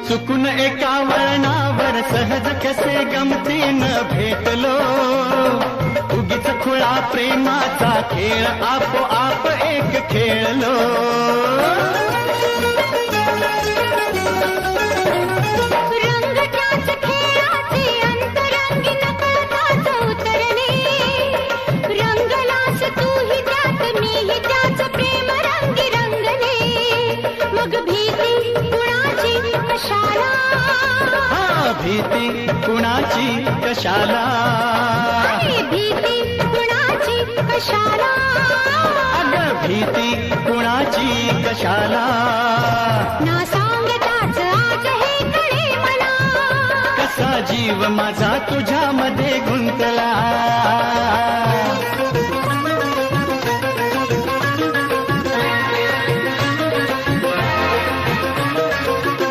चुकून एका वळणावर सहज कसे गमतीनं भेटलो, उगीच खुळा प्रेमाचा खेळ आपोआप एक खेळलो. रंग त्याच खेळाचे अंतरंगी नकळताच उतरले, रंगलास तूही त्यात मीही त्याच प्रेम रंगी रंगले. मग भीती कुणाची कशाला, भीती कुणाची कशाला, भीती कुणाची कशाला, अगं भीती कुणाची कशाला. ना सांगताच आज हे कळे मला, कसा जीव माझा तुझ्यामध्ये गुंतला.